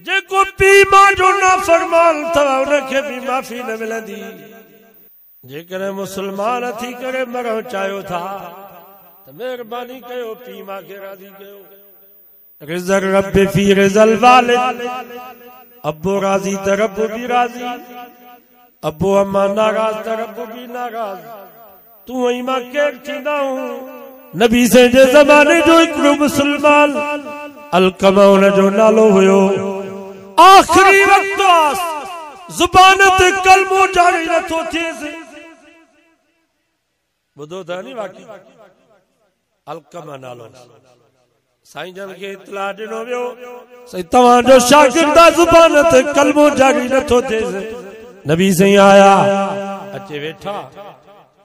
जेको पीमा जो ना फरमान था उनके भी माफी न मिलंदी। जेकर मुसलमान थी करे मरण चाहो था तो मेहरबानी कयो पीमा के राजी कयो। रिज़ल रब फी रिज़ल वालिद, अब्बो राजी तो रब भी राजी, अब्बो अम्मा नाराज तो रब भी नाराज। तू वही मां केर थींदा हूं। नबी से जे ज़माने जो हिकिड़ो मुसलमान अलकमा उन जो नालो हुयो। आखिरी वक्त ज़ुबान ते कलमो जारी नथो थिएसि। ॿुधो था नी वाक़ई अलकमा नालो। साईं जन खे इतला ॾिनो वियो सही तव्हांजो शागिर्द ज़ुबान ते कलमो जारी नथो थिएसि। नबी साईं आया अचे वेठा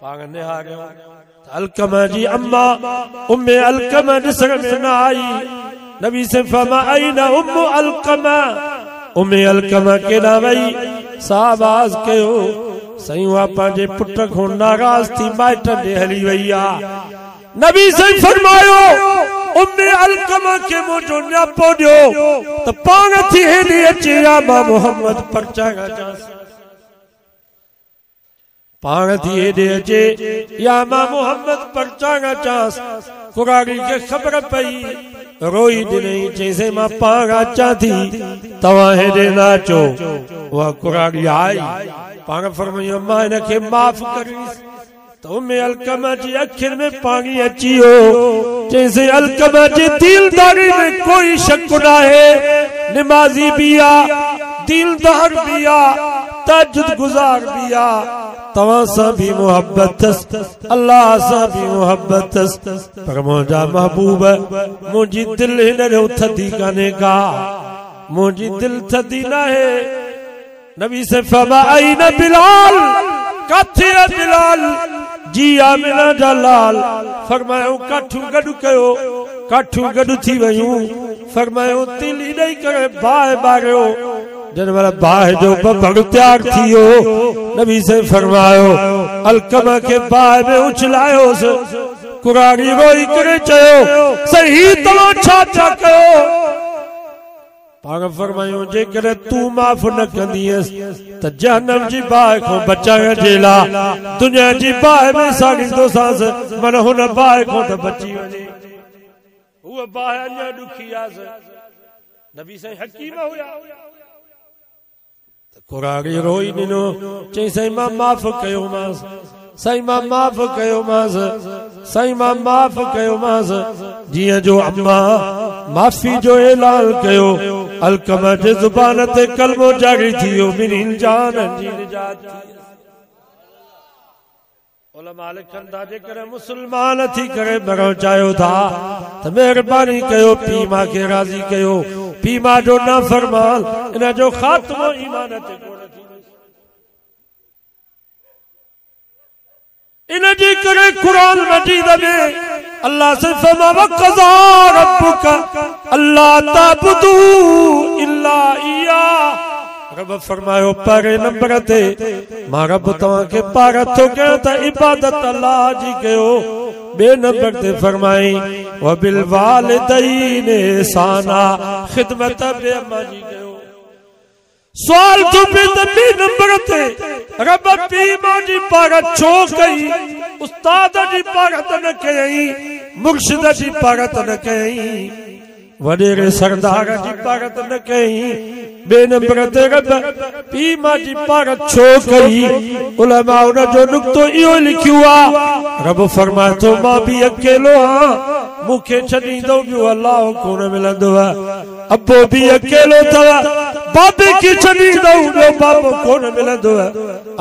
पाण निहारियो अलकमा जी अम्मा उम्मे अलकमा ॾिसण में न आई। नबी से फरमा आईना उम्मु अलकमा, उम्मे अलकमा केॾां वई? साबाज़ कयो साईं उहा पंहिंजे पुट खां नाराज़ थी माइट ॾे हली वई आहे। नबी से फरमायो उम्मे अलकमा के मुंहिंजो न्यापो ॾियो त पाण थी हेॾे अचे या मां मोहम्मद परचां चांसि। पाण थी हेॾे अचे या मां मोहम्मद परचां चांसि। कुरारी खे ख़बर पई रोई ॾिनई चईं मां पाण अचां थी तव्हां हेॾे न अचो। उहा कुरारी आई पाण फरमायो मां हिनखे माफ़ करीस तो उम्मे अलकमा जी अखियुनि में पाणी अची वियो। चईं अलकमा जी दिलदारी में कोई शक न आहे। निमाज़ी भी आ, दिलदार भी आ, तहज्जुद गुज़ार भी आ। तव्हां सां भी मोहब्बत अथसि, अल्लाह सां भी मोहब्बत अथसि, पर मुंहिंजा महबूब मुंहिंजी दिलि हिन ॾों थधी कान्हे का। मुंहिंजी दिलि थधी न आहे। नबी से फरमा आईना बिलाल, काथे है बिलाल? जी आमिना जा लाल। फरमायो काठू गॾु कयो। काठू गॾु थी वयूं। फरमायो तिली ॾेई करे बाहि ॿारियो। जन वाला बाहि जो बबड़ तैयार थियो। नबी से फरमायो अलकमा के बाहि में उछलायोसि। कुरारी रोई करे चयो सही तव्हां छा था कयो? पाण फरमायो जेकर तू माफ़ न कंदीअसि त जहन्नम जी बाहि खां बचाइण जे लाइ दुनिया जी बाहि में साड़ींदोसांसि। मन हुन बाहि खां त बची वञे। उहा बाहि अञा ॾुखी आहे। नबी साईं हकीम हुया। कुरारी रोई ॾिनो चई साईं मां माफ़ कयोमांसि, साईं मां माफ़ कयोमांसि, साईं मां माफ़ कयोमांसि। जीअं जो अम्मा माफ़ी जो ऐलान कयो अलकमा जे ज़ुबान ते कलमो जारी थी वियो। ॿिन्हिनि जाननि जी निजात थी। उलमा लिखनि था जेकर मुसलमान थी करे मरण चाहियो था त महिरबानी कयो पीमा खे राज़ी कयो। पीमा जो न फरमान इन जो ख़ात्मो ईमान ते कोन थींदो। इन जे करे कुरान मजीद में अल्लाह से फरमा वक़ज़ा रब्बुका अल्ला ताबुदू इल्ला इया। रब फरमायो पहिरें नंबर ते मां रब तव्हां खे पार थो कयां त इबादत अल्लाह जी कयो। ॿिए नंबर ते फरमाई वबिल वालिदैन ihसाना, ख़िदमत बे अम्मा जी कयो। सवाल थो पिए त ॿिए नंबर ते रब पीमा जी पार छो कई? उस्ताद जी पार त न कयई, मुर्शिद जी पार त न कयई, वडेरे सरदार जी पार त न कयई। ॿिए नंबर ते रब पीमा जी पार छो कई? उलमा उन जो नुक्तो इहो लिखियो आहे। रब फरमाए थो मां भी अकेलो आहियां, मूंखे छॾींदो ॿियो अलाह कोन मिलंदो। अबो भी अकेलो अथव, बाबे खे छॾींदो ॿियो बाबो कोन मिलंदो।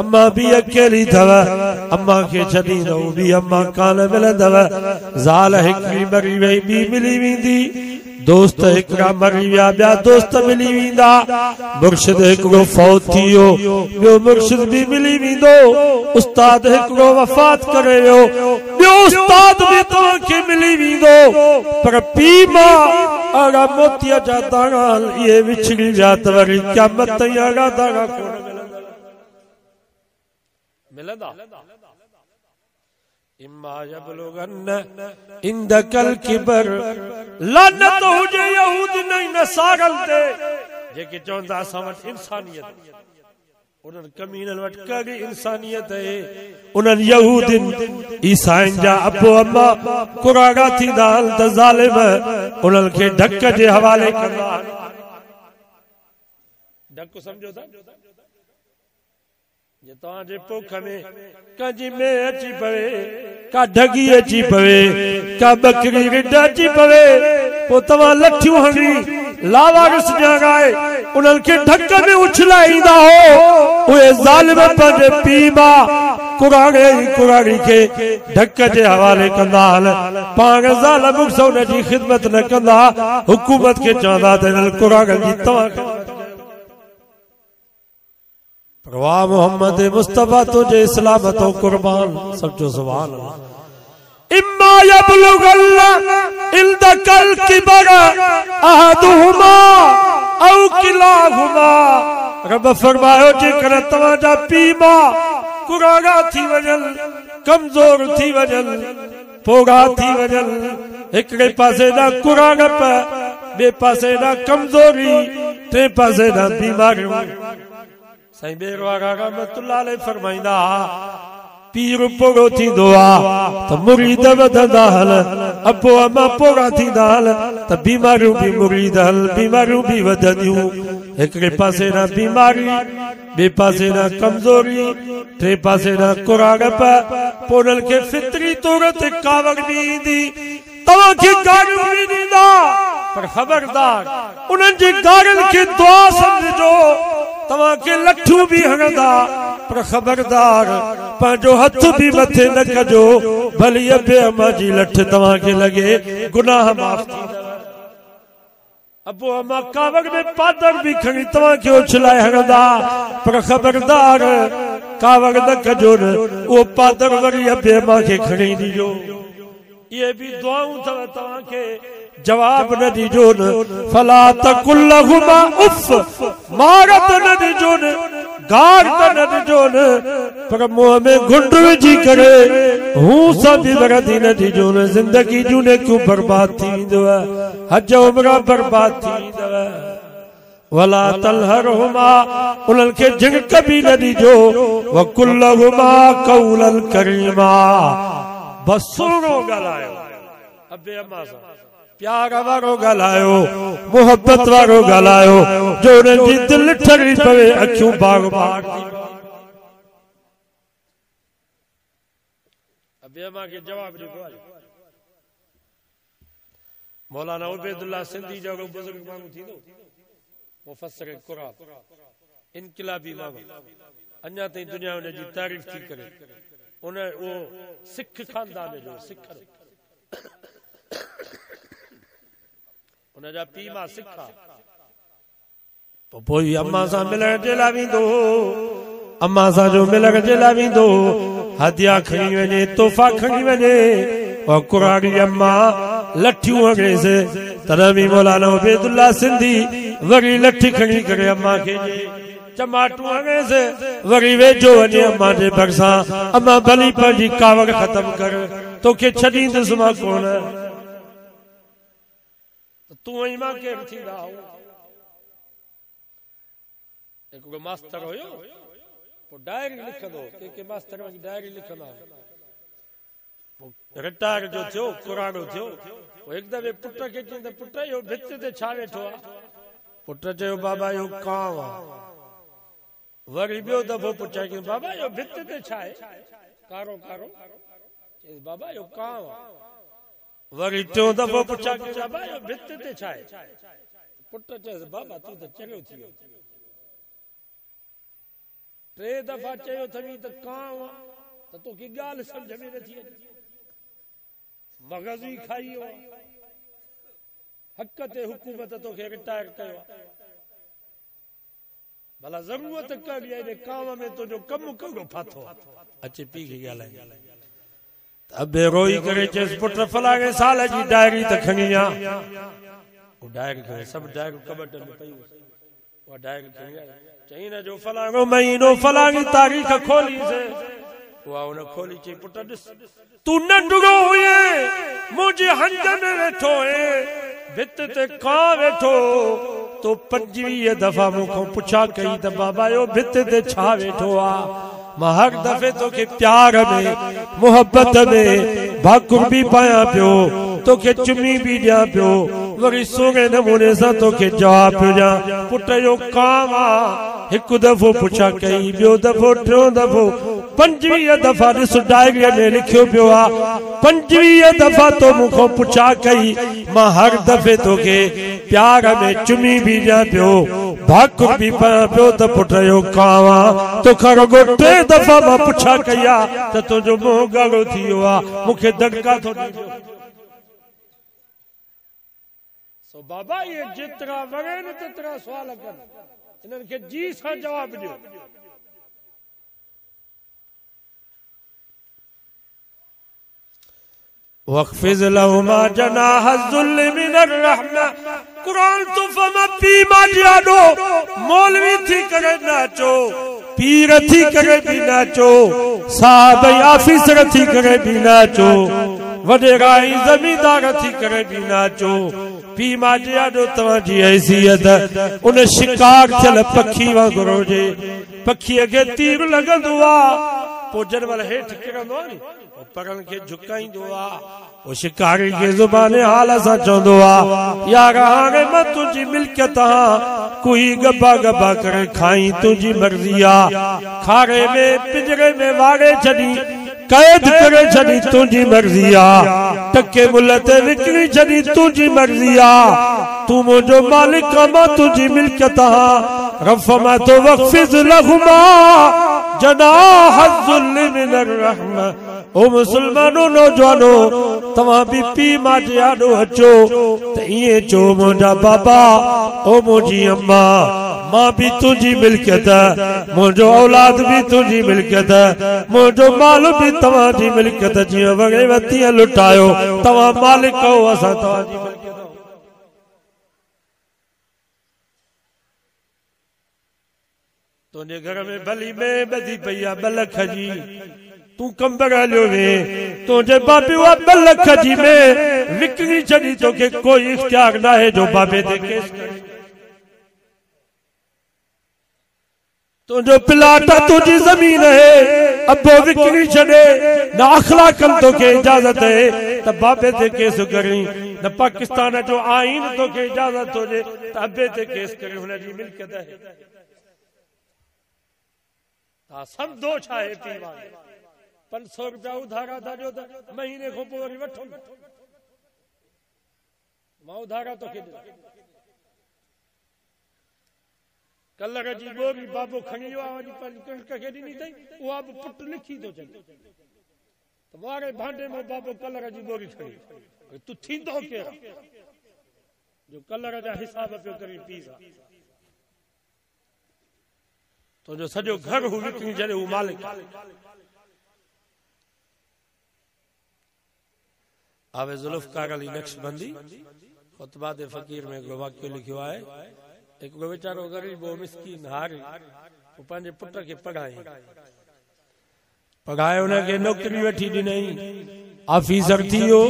अम्मा भी अकेली अथव, अम्मा खे छॾींदो भी अम्मा कान मिलंदव। ज़ाल हिकिड़ी मरी वई ॿी मिली वेंदी, दोस्त हिकिड़ा मरी विया ॿिया दोस्त मिली वेंदा, मुर्शिद हिकिड़ो फौत थी वियो ॿियो मुर्शिद भी मिली वेंदो, उस्ताद हिकिड़ो वफ़ात करे वियो ॿियो उस्ताद भी तव्हांखे मिली वेंदो। पर पीमा अड़ा मोतीअ जा दाणा इहे विछड़ी विया त वरी क़यामत ताईं अड़ा दाणा कोन मिलंदा। इम्मा यबलुगन्न इंदकल किबर, लानत हुजे यहूद नहीं नसारल ते, जेके चवंदा असां वटि इंसानियत उन्हनि कमीननि वटि कहिड़ी इंसानियत आहे उन्हनि यहूदिन ईसाइन जा अबो अम्मा कुरागा थींदा आहिनि त ज़ालिम उन्हनि खे ढक जे हवाले कंदा आहिनि ढक सम्झो था जे तव्हांजे पोख में कंहिंजी में अची पवे का ढगी अची पवे का बकरी रिढ अची पवे पोइ तव्हां लठियूं हणी लावारिस ॼाणाए उन्हनि खे ढक में उछलाईंदा हो उहे ज़ालिम पंहिंजे पीउ मां कुराड़ी खे ढक जे हवाले कंदा आहिनि पाण ज़ालिम हुन जी ख़िदमत न कंदा हुकूमत खे चवंदा त हिननि कुराड़नि जी तव्हां वाह मोहम्मद मुस्तफा तुझे सलामतों कुर्बान समझो सुभान अल्लाह इम्मा यबलुगल्ला इंदकल किबर अहदुहुमा औ किलाहुमा रब फरमायो जेकर तव्हांजा पीउ मां कुराड़ा थी वञनि कमज़ोर थी वञनि पोगा थी वञनि हिकिड़े पासे ॾांहुं कुराड़प ॿिए पासे ॾांहुं कमज़ोरी टे पासे ॾांहुं बीमारियूं साईं बेरवागा रहमतुल्लाह अलैह फरमाईंदा पीर पोड़ो थींदो आहे त मुरीद वधंदा हल अबो अम्मा पोड़ा थींदा हल त बीमारियूं बि मुरीद हल बीमारियूं बि वधंदियूं हिकिड़े पासे ॾांहुं बीमारी ॿिए पासे ॾांहुं कमज़ोरी टे पासे ॾांहुं कुराड़प पोइ उन्हनि खे फितरी तौर ते कावड़ बि ईंदी तव्हांखे गारियूं बि ॾींदा पर ख़बरदार उन्हनि जे गारियुनि खे दुआ सम्झो तव्हांखे लठियूं बि हणंदा पर ख़बरदार पंहिंजो हथ बि मथे न कजो भली अबे अम्मा जी लठ तव्हांखे लॻे गुनाह माफ़ थींदव अबो अम्मा कावड़ में पादर बि खणी तव्हांखे उछलाए हणंदा पर ख़बरदार कावड़ न कजो न उहो पादर वरी अबे अम्मा खे खणी ॾिजो ये भी दुआऊं अथव तव्हांखे जवाब न ॾिजो न फला तकुल लहुमा उफ मार त न ॾिजो न गार त न ॾिजो न पर मुंहं में घुंड विझी करे हूं सां बि वरदी न ॾिजो न ज़िंदगी जूं नेकियूं बर्बाद थी वेंदव हज उम्र बर्बाद थी वेंदव वला तलहरहुमा उन्हनि खे झिड़क बि न ॾिजो वकुल लहुमा कौलन करीमा बसुरो ॻाल्हायो अबे अम्मा सां प्यार वारो ॻाल्हायो मोहब्बत वारो ॻाल्हायो जो उन्हनि जी दिलि ठरी पवे अखियूं बाग बाग अबे अम्मा खे जवाब ॾिबो मौलाना उबैदुल्लाह सिंधी जो बुजुर्ग माण्हू थींदो मुफस्सिर क़ुरान इनकलाबी माण्हू अञा ताईं दुनिया उन जी तारीफ़ थी करे उन वो सिख खानदान जो सिख उनजा पीउ मां सिखा पोइ अम्मा सां मिलण जे लाइ वेंदो अम्मा सां जो मिलण जे लाइ वेंदो हदिया खणी वञे तोहफ़ा खणी वञे और कुराड़ी अम्मा लठियूं हणेसि तॾहिं बि मौलाना उबैदुल्लाह सिंधी वरी लठी खणी करे अम्मा खे टमाटू हणेसि वरी वेझो वञे अम्मा जे भरिसां अम्मा भली पंहिंजी कावड़ ख़तम कर तोखे छॾींदुसि मां कोन तूं ऐं मां केरु थींदा हिकिड़ो मास्टर हुयो पोइ डायरी लिखंदो के मास्टर वञी डायरी लिखंदा रिटायर जो थियो कुराड़ो थियो हिकु दफ़े पुट खे चई त पुट इहो भित ते छा वेठो आहे पुट चयो बाबा इहो कांव आहे वरी ॿियो दफ़ो पुछाए कि बाबा इहो भित ते छा आहे कारो कारो चई बाबा इहो कांव आहे वरी टियों दफ़ो पुछा कि बाबा इहो भित ते छा आहे पुट चयसि बाबा तूं त चरियो थी वियो टे दफ़ा चयो अथई त कांव आहे त तोखे ॻाल्हि सम्झ में नथी अचे मग़ज़ ई खाई वियो हक़ ते हुकूमत तोखे रिटायर कयो भला ज़रूरत करी आहे कांव में तुंहिंजो कमु कहिड़ो फाथो अचे पीउ खे ॻाल्हाए अबे रोई करे चयसि पुट फलाणे साल जी डायरी त खणी आ डायरी खणी सभु डायरी कबट में पई उहा डायरी खणी चई न जो फलाणो महीनो फलाणी तारीख़ खोलीसे उहा उन खोली चई पुट ॾिस तूं नंढड़ो हुए मुंहिंजे हंज में वेठो है भित ते कां वेठो तो 25 दफा मुखों पुछा कई त बाबा यो भित ते छा वेठो आ। मां हर दफे तोखे प्यार में मोहब्बत में भाकुर भी पाया पियो, तोखे चुमी भी दिया पियो, वरी सोने नमूने सां तोखे जवाब पियो ॾियां पुट जो काम आ। हिकु दफ़ो पुछा कई, ॿियो दफ़ो, टियों दफ़ो, 25 दफा ॾिस डायरीअ में लिखियो पियो आ। 25 दफा तो मुखों पुछा कई, मां हर दफे तोखे प्यार में चुमी भी ॾियां पियो, भाकुर भी पाया पियो त पुट जो काम आ। तोखां रुगो 3 दफा मां पुछा कई आ त तुंहिंजो मुंहुं ॻाढ़ो थी वियो आ, मूंखे दड़का थो ॾिजो। सो बाबा ये जेतिरा वणनि तेतिरा सुवाल कनि, इन्हनि खे जी सां जवाब ॾियो। वक़्फ़िज़ लहुमा जनाह ज़ुल्ल मिनर रहमा। कुरान तो फमा पी माजियाडो मौलवी थी करे नाचो, पीर थी करे भी नाचो, साहब ऑफिसर थी करे भी नाचो, वडेराई जमींदार थी करे भी नाचो। पी माजियाडो तव्हांजी हैसियत उन शिकार थियल पखी वांगुरु हुजे। पखीअ खे तीर लॻंदो आ, पोइ जॾहिं महिल हेठि किरंदो आहे नी परनि खे झुकाईंदो आ, वो शिकारी के जुबाने हाल सां चवंदो आ यार हाणे मां तुंहिंजी मिल्कियत आ, कोई गब्बा गब्बा करे खाई तुंहिंजी मर्ज़ी आ। खारे में पिंजरे में वाड़े छॾी, कैद करे छॾी तुंहिंजी मर्ज़ी आ, टके मुल्ह ते विकिणी छॾी तुंहिंजी मर्ज़ी आ। तू मुंहिंजो मालिक आ, मां तुंहिंजी मिल्कियत आ। रफ़मा तो वक़्फ़िज़ लहुमा जनाह ज़ुल्ल मिनर रहमा। ओ मुसलमानो नौजवानो, तव्हां भी पी माजे आॾो अचो त ईअं चो मुंहिंजा बाबा, ओ मुंहिंजी अम्मा, मां भी तुंहिंजी मिल्कियत, मुंहिंजो औलाद भी तुंहिंजी मिल्कियत, मुंहिंजो माल भी तव्हांजी मिल्कियत। जीअं वॻे तीअं लुटायो, तव्हां मालिक हो, असां तव्हांजी मिल्कियत। तुंहिंजे घर में भली में ॿधी पई आहे 2 लख जी, तू कंबर हलियो वे, तुंहिंजे बाबे उहा 2 लख जी में विकिणी छॾी, तोखे कोई इख्तियार न आहे जो बाबे ते केस करे। तुंहिंजो प्लाट तुंहिंजी ज़मीन है, अबो विकिणी छॾे, न अखलाकन तोखे इजाज़त है त बाबे ते केस करी, न पाकिस्तान जो आईन तोखे इजाज़त हुजे त अबे ते केस करे, हुनजी मिल्कियत है। समझो छा है पी वांगे 500 रुपया उधारा था जो त महीने खां पोइ वरी वठो, मां उधारा तो के कलर जी गोरी बाबो खणी वियो आहे, वञी पंहिंजी कणिक खे ॾिनी अथई, उहा बि पुट लिखी थो चए त वारे भांडे में बाबो कलर जी गोरी खणी, तू थींदो केरु जो कलर जा हिसाब पियो करे पीस। तो जो सॼो घर हू विकिणी छॾे, हू मालिक। आवे ज़ुल्फ़कार अली नक्शबंदी खुतबा दे फ़कीर में हिकिड़ो वाक़ियो लिखियो आहे। हिकिड़ो वीचारो ग़रीब हो मिस्कीन हारी, वो पंहिंजे पुट खे पढ़ाए हुनखे नौकरी वठी ॾिनई, ऑफिसर थी वियो।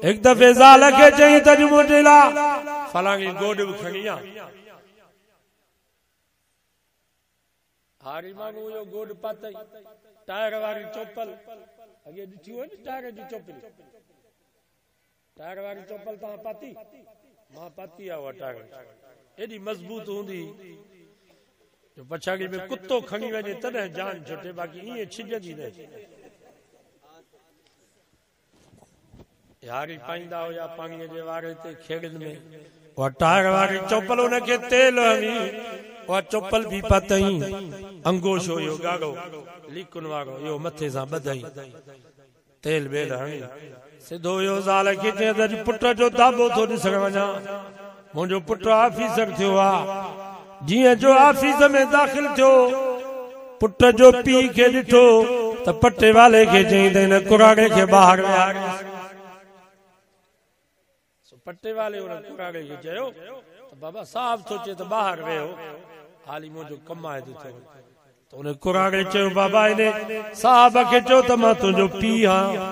हिकु दफ़े ज़ाल खे चई त मुंहिंजे लाइ फलाणी गोॾ बि खणी आ। हारी माण्हू इहो गोॾ पातई, टायर वारी चोपल, अॻे ॾिठी हुई न टायर जी चोपल, टायर वारी चोपल तव्हां पाती? मां पाती आहे उहा टायर, एॾी मज़बूत हूंदी जो पछाड़ी में कुत्तो खणी वञे तॾहिं जान छुटे, बाक़ी ईअं छिॼंदी न। हारी पाईंदा हुया पाणीअ जे वारे ते खेड़नि में, उहा टायर वारी चोपल हुनखे तेल हणी, उहा चोपल भी पातई, अंगोशो इहो ॻाढ़ो लीकुन वारो इहो मथे सां ॿधई, तेल बेल हणी सिधो इहो ज़ाल खे चए त पुट जो दाबो थो ॾिसण वञा, मुंहिंजो पुट ऑफिसर थियो आहे। जीअं जो ऑफिस में दाख़िल थियो, पुट जो पीउ खे ॾिठो त पटे वाले खे चई त हिन कुराड़े खे ॿाहिरि विहार। पटे वाले हुन कुराड़े खे चयो त बाबा साहब सोचे त ॿाहिरि वियो, हाली मुंहिंजो कमु आहे ॾिठो। त हुन कुराड़े चयो बाबा हिन साहब खे चयो त मां तुंहिंजो पीउ आहियां,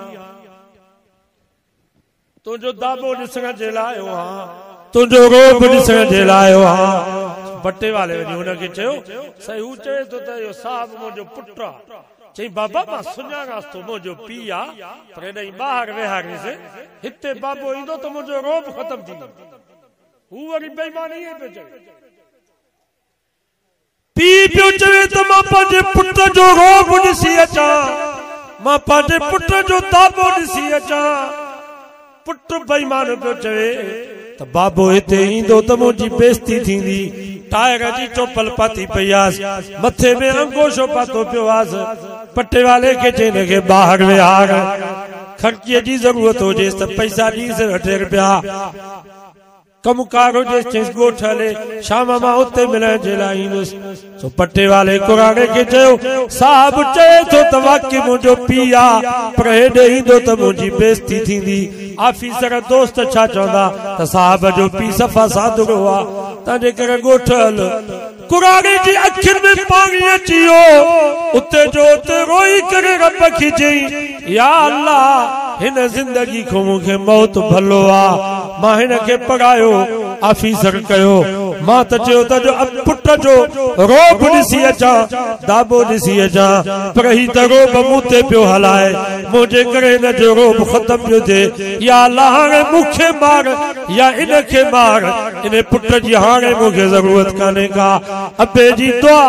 तुंहिंजो दाबो ॾिसण जे लाइ आयो आहियां, तुझो रोब ॾिसण जे लाइ हाँ पट्टे वाले वञी हुनखे चयो सही हू चवे थो त इहो साहब मुंहिंजो पुटु आहे चई बाबा मां सुञाणांसि थो मुंहिंजो पीउ आहे पर हेॾई ॿाहिरि वेहारीसि हिते बाबो ईंदो त मुंहिंजो रोब ख़तम थींदो हू वरी बेईमानी पियो चवे पीउ पियो चवे त मां पंहिंजे पुट जो रोब ॾिसी अचां मां पंहिंजे पुट जो ताबो ॾिसी अचां पुट बेईमान पियो चवे त बाबो हिते ईंदो त मुंहिंजी बेइज्जती थींदी टायर जी चोपल पाती पई आसि मथे में अंगोशो पातो पियो आसि पट्टे वाले खे चई हिनखे ॿाहिरि विहार ख़र्चीअ जी ज़रूरत हुजेसि त पैसा ॾींसि 8 रुपया कमकार हुजेसि चईसि ॻोठ हले शाम मां उते मिलण जे लाइ ईंदुसि सो पट्टे वाले कुराड़े खे चयो साहब चए थो त वाकई मुंहिंजो पीउ आहे पर हेॾे ईंदो त मुंहिंजी बेइज्जती थींदी ऑफिसर दोस्त छा चवंदा त साहब जो पीउ सफ़ा सादुरो आहे तंहिंजे करे ॻोठ हल कुराड़े जी अखियुनि में पाणी अची वियो उते जो उते रोई करे रब खे चई या अल्लाह हिन ज़िंदगी को मूंखे मौत भलो आहे मां हिनखे पढ़ायो ऑफिसर कयो मां त चयो त जो पुट जो रोब ॾिसी अचां दाबो ॾिसी अचां पर ही त रोब मूं ते पियो हलाए मुंहिंजे करे हिन जो रोब ख़तम पियो थिए या अल्लाह हाणे मूंखे मार या इनखे मार इन पुट जी हाणे मूंखे ज़रूरत कान्हे का अबे जी दुआ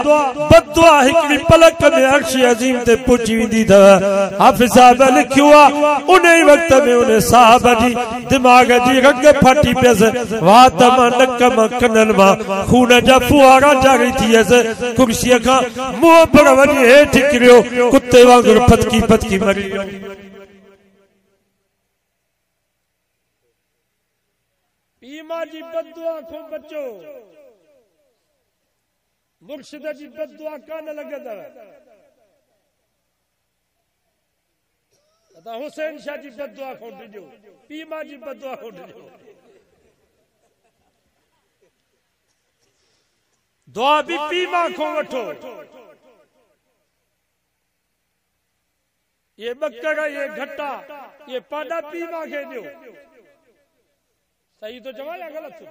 बददुआ हिकिड़ी पलक में अर्श अज़ीम ते पहुची वेंदी अथव हाफ़िज़ साहब लिखियो आहे उन ई वक़्त में उन साहब जी दिमाग़ जी रग फाटी पियसि वात मां नक मां कननि मां खून जा फुआरा जारी थी वियसि कुर्सीअ खां मुंहुं पर वञी हेठि किरियो कुते वांगुरु फतकी फतकी मरी वियो पीउ जी बददुआ खां बचो मुर्शिद जी बददुआ कान लॻंदव त हुसैन शाह जी बददुआ खां ॾिजो पीउ जी बददुआ खां ॾिजो दुआ भी पीउ खां वठो ये बकर ये घटा ये पाडा पीउ खे ॾियो सही तो चवां या ग़लति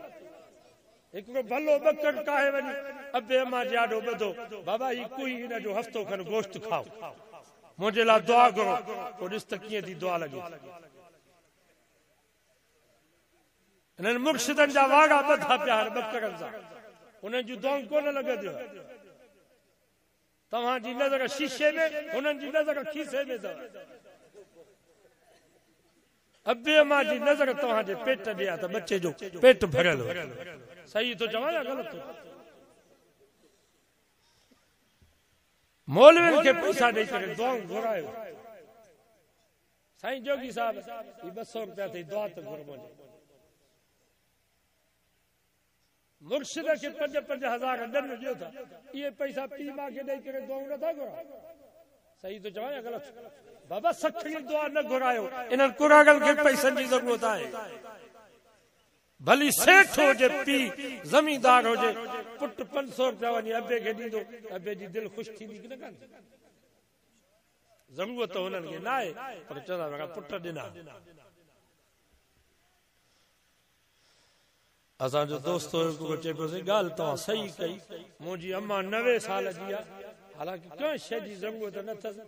हिकिड़ो भलो बकर काहे वञी अबे अम्मा जी आॾो ॿधो बाबा ही कोई हिन जो हफ़्तो खनि गोश्त खाओ मुझे ला दुआ करो तो ॾिस त कीअं थी दुआ लगे इन्हनि मुर्शिदनि जा वागा ॿधा पिया बकरनि सां उन्हनि जूं दुआऊं कोन लॻंदियूं तव्हांजी नज़र शीशे में उन्हनि जी नज़र खीसे में अथव अबे अम्मा जी नज़र तव्हांजे पेट ॾे आहे त बच्चे जो पेट भरियल हो सही तो चवां या ग़लति मौलवियुनि खे पैसा ॾेई करे दुआऊं घुरायो साईं जोगी साहब ही 200 रुपया अथई दुआ त घुर वञे मुर्शिद खे 5-5 हज़ार ॾन ॾियो था इहे पैसा पीउ मां खे ॾेई करे दुआऊं नथा घुरायो सही तो चवां या ग़लति बाबा सखणी दुआ न घुरायो इन्हनि कुरागनि खे पैसनि जी ज़रूरत आहे भली सेठ हुजे पीउ ज़मींदार हुजे पुट 500 रुपया वञी अबे खे ॾींदो अबे जी दिलि ख़ुशि थींदी कि न कान ज़रूरत हुननि खे न आहे पर चवंदा वेठा पुट ॾिना असांजो दोस्त चए पियोसीं ॻाल्हि तव्हां सही कई मुंहिंजी अम्मा 90 साल जी आहे हालांकि कंहिं शइ जी ज़रूरत न अथसि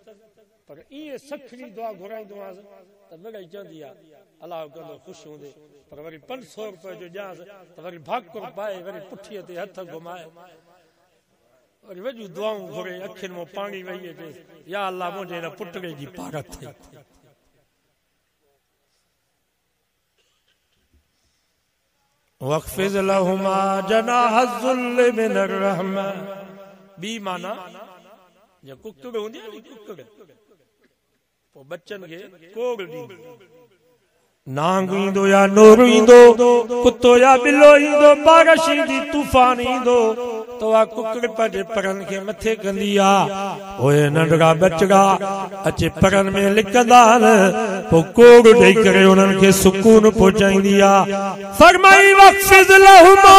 पर ईअं सखणी दुआ घुराईंदो आहियां त मिड़ई चवंदी आहे अलाह कंदो ख़ुशि हूंदे पर वरी 500 रुपये जो ॾियांसि त वरी भाकुर पाए वरी पुठीअ ते हथ घुमाए वरी वॾियूं दुआऊं घुरे अखियुनि मां पाणी वही अचे या अल्लाह मुंहिंजे हिन पुटरे जी पारत थी वक़्फ़िज़ लहुमा जनाह ज़ुल्ल मिनर रहमा बी माना या कुकड़ हूंदी आहे नी कुकड़ पोइ बच्चनि खे कोग ॾींदी नांग ईंदो या नूर ईंदो कुत्तो या बिलो ईंदो बारिश ईंदी तूफ़ान ईंदो त उहा कुकड़ पंहिंजे परनि खे मथे कंदी आहे उहे नंढड़ा बचड़ा अचे परनि में लिकंदा आहिनि पोइ कोग ॾेई करे उन्हनि खे सुकून पहुचाईंदी आहे फरमाई वक़्फ़िज़ लहुमा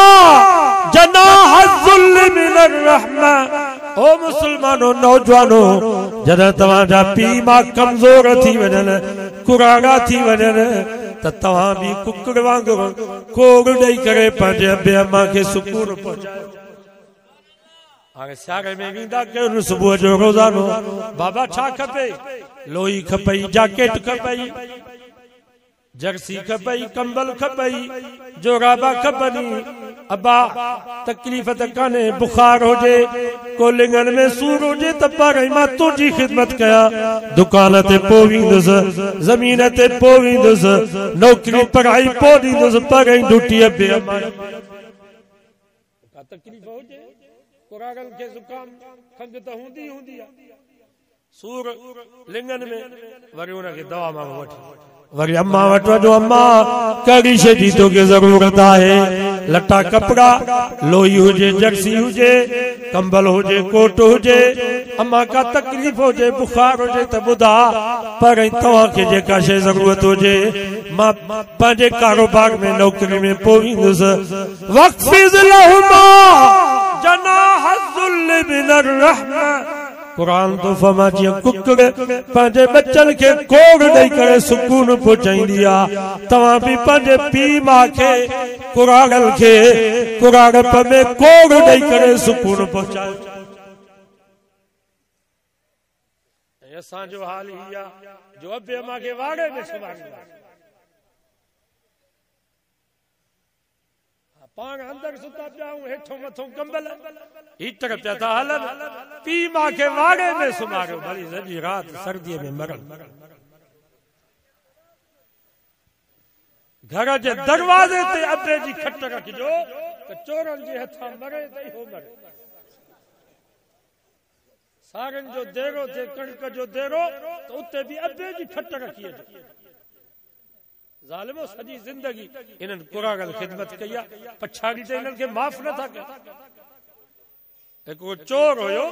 जनाह ज़ुल्ल मिनर रहमा ओ मुसलमानो नौजवानो जॾहिं तव्हांजा पीउ मां कमज़ोर थी वञनि कुराड़ा थी वञनि त त तव्हां बि कुकड़ वांगुरु कोड़ ॾेई करे पंहिंजे अबे अम्मा खे सुकून पहुचायो। हाणे सियारे में वेंदा कयो सुबुह जो रोज़ानो, बाबा छा खपे? लोई खपई, जैकेट खपई, जर्सी खपई, कंबल खपई, जोराबा खपनी। अब्बा तकलीफ़ त कान्हे, बुखार हुजे, को लिंगन में सूर हुजे त पर मां तुंहिंजी ख़िदमत कयां। दुकान ते पोइ वेंदुसि, ज़मीन ते पोइ वेंदुसि, नौकरी पढ़ाई पोइ ॾींदुसि, पर ड्यूटी अबे अम्मा। तकलीफ़ हुजे, कुरागल खे ज़ुकाम खंघि त हूंदी आहे, सूर लिंगन में, वरी उनखे दवा मां वठी वरी अम्मा वटि वञो। अम्मा कहिड़ी शइ जी तोखे ज़रूरत आहे? लटा कपिड़ा, लोई हुजे, जर्सी हुजे, कंबल हुजे, कोट हुजे। अम्मा का तकलीफ़ हुजे, बुखार हुजे त ॿुधा, पर तव्हांखे जेका शइ ज़रूरत हुजे मां पंहिंजे कारोबार में नौकरी में पोइ वेंदुसि। वक़्फ़िज़ लहुमा जनाह ज़ुल्ल मिनर रहमा। कुरान तो फरमा जीअं कुकड़ पंहिंजे बच्चन खे कोड़ ॾेई करे सुकून पहुचाईंदी आहे, तव्हां बि पंहिंजे पीउ माउ खे कुरागल खे कुरागप में कोड़ ॾेई करे सुकून पहुचायो। असांजो हाल ही आहे जो अबे अम्मा खे वाड़े में सुम्हारींदा, पाण अंदर सुता पिया आहियूं, हेठों मथों कंबल, हीटर पिया था हलनि, पीउ माउ खे वाड़े में सुम्हारियो, भली सॼी राति सर्दीअ में मरनि। घर जे दरवाज़े ते अबे जी खट रखिजो त चोरनि जे हथां मरे त इहो मरे। सारनि जो देरो थिए, कणिक जो देरो, त उते बि अबे जी खट रखी अचो। ज़ालिमो सॼी ज़िंदगी इन्हनि कुरागल ख़िदमत कई आहे, पछाड़ी ते इन्हनि खे माफ़ नथा कनि। हिकिड़ो चोर हुयो,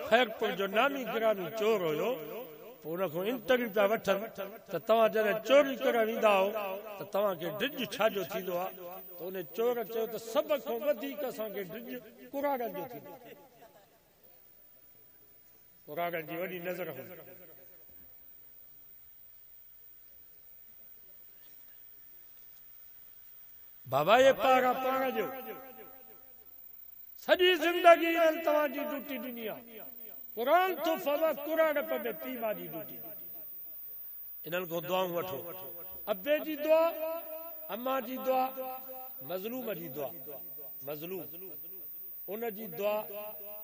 खैरपुर जो नामी गिरामी चोर हुयो, पोइ उनखां इंटरव्यू पिया वठनि त तव्हां जॾहिं चोरी करण ईंदा हो त तव्हांखे ड्रिज छाजो थींदो आहे? त उन चोर चयो त सभ खां वधीक असांखे ड्रिज कुरागल जो थींदो। कुरागल जी वॾी नज़र हुई। बाबा ये पारा पाण जो सॼी ज़िंदगी तव्हांजी ड्यूटी ॾिनी आहे। कुरान तो फमा कुरागप में पीउ माउ जी ड्यूटी। इन्हनि खां दुआऊं वठो, अबे जी दुआ, अम्मा जी दुआ, मज़लूम जी दुआ। मज़लूम उन जी दुआ